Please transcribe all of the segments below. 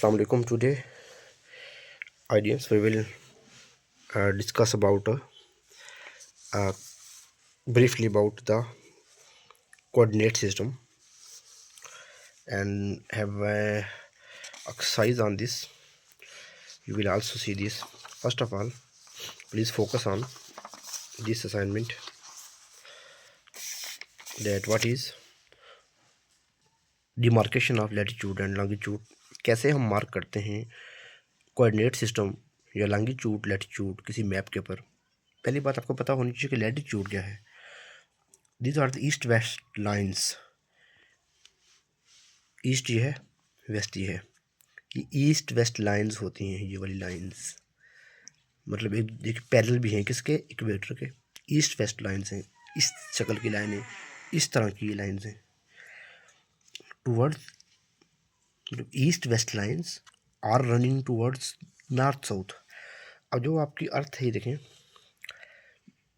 Assalamu alaikum. Today, audience, we will discuss about uh, briefly about the coordinate system and have a exercise on this. You will also see this. First of all, please focus on this assignment. That what is demarcation of latitude and longitude. कैसे हम mark करते हैं coordinate system या longitude latitude किसी map के ऊपर। पहली बात आपको पता होनी चाहिए कि लैटिट्यूड क्या है। These are the east west lines. East ये है, वेस्ट ये है। ये ईस्ट वेस्ट लाइंस होती हैं, ये वाली लाइंस मतलब एक पैरेलल भी हैं किसके, इक्वेटर के। ईस्ट वेस्ट लाइंस हैं, इस शक्ल की लाइन है, इस तरह की ये लाइंस हैं टूवर्ड्स, मतलब east west lines are running towards north south. अब जो आपकी अर्थ है, ये देखें,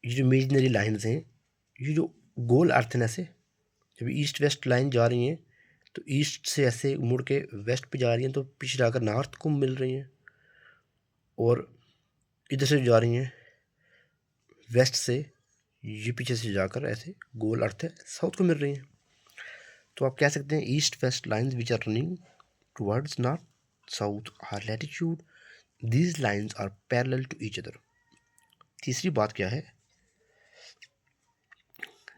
ये जो इमेजिनरी लाइंस हैं, ये जो गोल अर्थ है ना, ऐसे जब ईस्ट वेस्ट लाइन जा रही हैं तो ईस्ट से ऐसे मुड़ के वेस्ट पे जा रही हैं तो पीछे जाकर नॉर्थ को मिल रही हैं, और इधर से जा रही हैं वेस्ट से, ये पीछे से जाकर ऐसे गोल अर्थ है साउथ को मिल रही हैं। तो आप कह सकते हैं east west lines which are running towards north south are latitude, these lines are parallel to each other. तीसरी बात क्या है,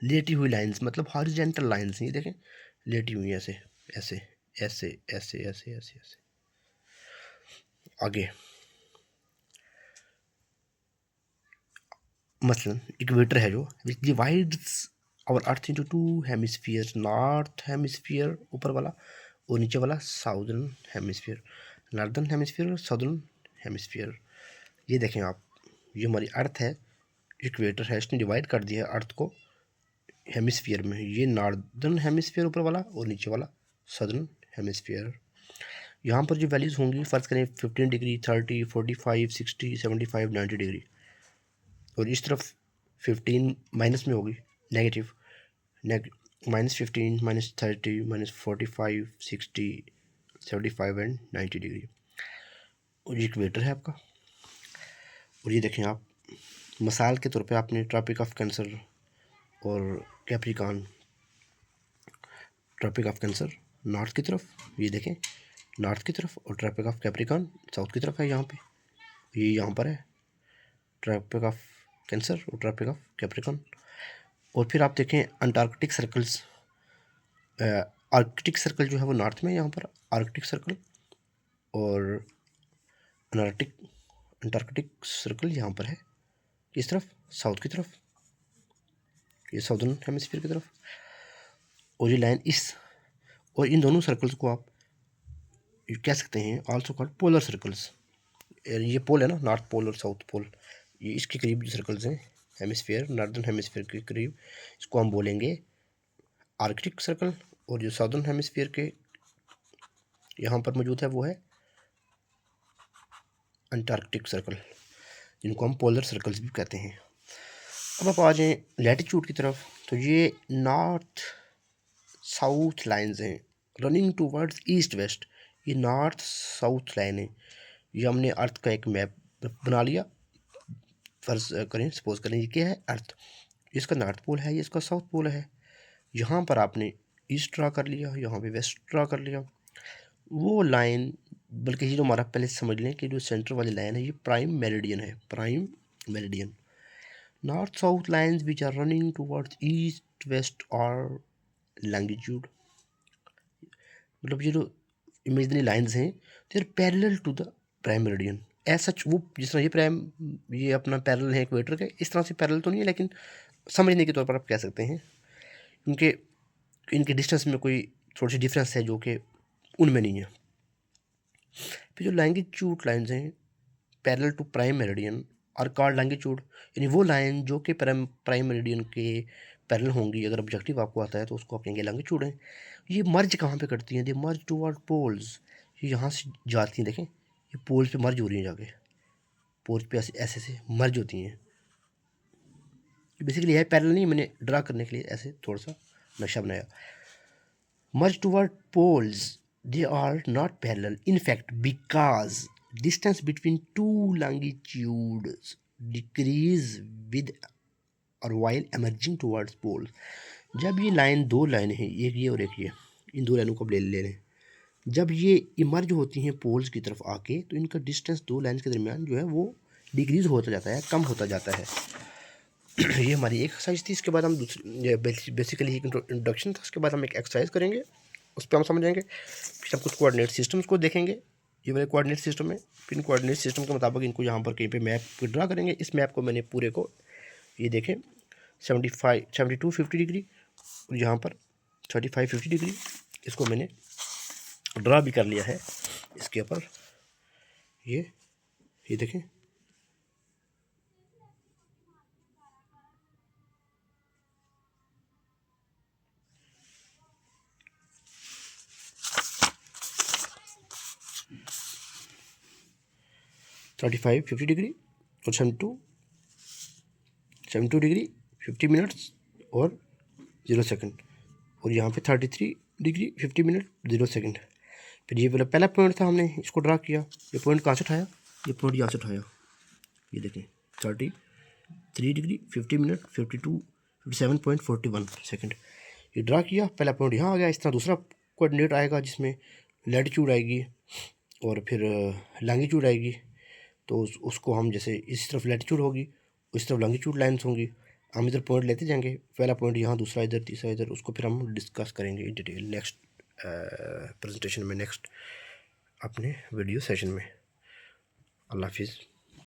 लेटी हुई लाइंस मतलब हॉरिजेंटल लाइंस। ये देखें, लेटी हुई ऐसे ऐसे ऐसे ऐसे ऐसे ऐसे ऐसे। आगे मसलन इक्वेटर है जो which divides our earth into two hemisphere, north hemisphere ऊपर वाला और नीचे वाला साउदर्न हेमिस्फीयर, नॉर्दर्न हेमिस्फीयर और साउदर्न हेमिस्फीयर। ये देखें आप, ये हमारी अर्थ है, इक्वेटर है, इसने डिवाइड कर दिया है अर्थ को हेमिस्फीयर में। ये नॉर्दर्न हेमिस्फीयर ऊपर वाला और नीचे वाला सदर्न हेमिस्फीयर। यहाँ पर जो वैल्यूज़ होंगी फ़र्ज़ करें 15 डिग्री, 30, 45, 60, 75, 90 डिग्री, और इस तरफ 15 माइनस में होगी, नेगेटिव, -15, -30, -45, 60, 75 एंड 90 डिग्री। और ये इक्वेटर है आपका। और ये देखें आप, मिसाल के तौर पे आपने ट्रॉपिक ऑफ कैंसर और capricorn, tropic of cancer north की तरफ, ये देखें नॉर्थ की तरफ, और ट्रॉपिक ऑफ कैप्रिकॉन साउथ की तरफ है। यहाँ पे ये यहाँ पर है ट्रॉपिक ऑफ कैंसर और ट्रॉपिक ऑफ कैप्रिकॉन। और फिर आप देखें अंटार्कटिक सर्कल्स, आर्कटिक सर्कल जो है वो नॉर्थ में, यहाँ पर आर्कटिक सर्कल, और अंटार्कटिक सर्कल यहाँ पर है किस तरफ, साउथ की तरफ, ये साउदर्न हेमिस्फीयर की तरफ। और ये लाइन इस, और इन दोनों सर्कल्स को आप कह सकते हैं आल्सो कॉल्ड पोलर सर्कल्स। ये पोल है ना, नॉर्थ पोल और साउथ पोल, ये इसके करीब जो सर्कल्स हैं हेमिस्फीयर, नॉर्दर्न हेमिस्फीयर के करीब, इसको हम बोलेंगे आर्कटिक सर्कल। और जो साउदर्न हेमिस्फीयर के यहाँ पर मौजूद है वो है अंटार्कटिक सर्कल, जिनको हम पोलर सर्कल्स भी कहते हैं। अब आप आ जाएँ लैटिट्यूड की तरफ, तो ये नॉर्थ साउथ लाइंस हैं रनिंग टूवर्ड्स ईस्ट वेस्ट। ये नॉर्थ साउथ लाइन है। ये हमने अर्थ का एक मैप बना लिया, फर्ज करें, सपोज करें ये क्या है अर्थ, इसका नॉर्थ पोल है, ये इसका साउथ पोल है। यहाँ पर आपने ईस्ट ड्रा कर लिया, यहाँ पे वेस्ट ड्रा कर लिया। वो लाइन, बल्कि ये जो हमारा पहले समझ लें कि जो सेंटर वाली लाइन है ये प्राइम मेरिडियन है, prime meridian. North south lines which are running towards east west और लॉन्गिट्यूड, मतलब ये जो इमेजिनरी लाइंस हैं they are parallel to the prime meridian as such. वो जिस तरह ये अपना पैरेलल है इक्वेटर के, इस तरह से पैरेलल तो नहीं है, लेकिन समझने के तौर पर आप कह सकते हैं, क्योंकि इनके डिस्टेंस में कोई थोड़ी सी डिफरेंस है जो कि उनमें नहीं है। फिर जो लॉन्गिट्यूड लाइंस हैं पैरेलल टू प्राइम मेरिडियन और कॉल्ड लॉन्गिट्यूड, यानी वो लाइन जो कि प्राइम मेरिडियन के पैरेलल होंगी, अगर ऑब्जेक्टिव आपको आता है तो उसको आप कहेंगे लॉन्गिट्यूड है। ये मर्ज कहाँ पे करती हैं, दे मर्ज टूवर्ड पोल्स। ये यहाँ से जाती हैं, देखें ये पोल्स पे मर्ज हो रही हैं, जाके पोल्स पे ऐसे ऐसे से मर्ज होती हैं। बेसिकली है पैरेलल नहीं, मैंने ड्रा करने के लिए ऐसे थोड़ा सा नक्शा बनाया। Merge toward poles they are not parallel. In fact, because distance between two longitudes decrease with or while emerging towards poles. जब ये लाइन, दो लाइन है, एक ये और एक ये, इन दो लाइनों को ले लें, जब ये इमर्ज होती हैं पोल्स की तरफ आके, तो इनका डिस्टेंस दो लाइन्स के दरमियान जो है वो डिक्रीज होता जाता है, कम होता जाता है। ये हमारी एक एक्सरसाइज थी। इसके बाद हम दूसरी बेसिकली एक इंट्रोडक्शन था। उसके बाद हम एक एक्सरसाइज करेंगे, उस पर हम समझेंगे। फिर हम कुछ कोऑर्डिनेट सिस्टम्स को देखेंगे। ये वाले कोऑर्डिनेट सिस्टम है, फिर कोऑर्डिनेट सिस्टम के मुताबिक इनको यहाँ पर कहीं पे मैप ड्रा करेंगे। इस मैप को मैंने पूरे को, ये देखें, 72 50 डिग्री और यहाँ पर 35 50 डिग्री, इसको मैंने ड्रा भी कर लिया है इसके ऊपर। ये देखें, थर्टी फाइव 50 डिग्री और 72 डिग्री 50 मिनट्स और 0 सेकंड, और यहाँ पे 33 डिग्री 50 मिनट 0 सेकंड। फिर ये पहला पॉइंट था, हमने इसको ड्रा किया। ये पॉइंट कहाँ से उठाया? ये पॉइंट यहाँ से उठाया। ये देखें, 33 डिग्री 50 मिनट 57.41 सेकंड, ये ड्रा किया। पहला पॉइंट यहाँ आ गया। इस तरह दूसरा कोऑर्डिनेट आएगा जिसमें लैटिट्यूड आएगी और फिर लॉन्गिट्यूड आएगी। तो उसको हम, जैसे इस तरफ लैटिट्यूड होगी, उस तरफ लॉन्गिट्यूड लाइन्स होंगी, हम इधर पॉइंट लेते जाएंगे। पहला पॉइंट यहाँ, दूसरा इधर, तीसरा इधर। उसको फिर हम डिस्कस करेंगे इन डिटेल नेक्स्ट प्रेजेंटेशन में, नेक्स्ट अपने वीडियो सेशन में। अल्लाह हाफिज़।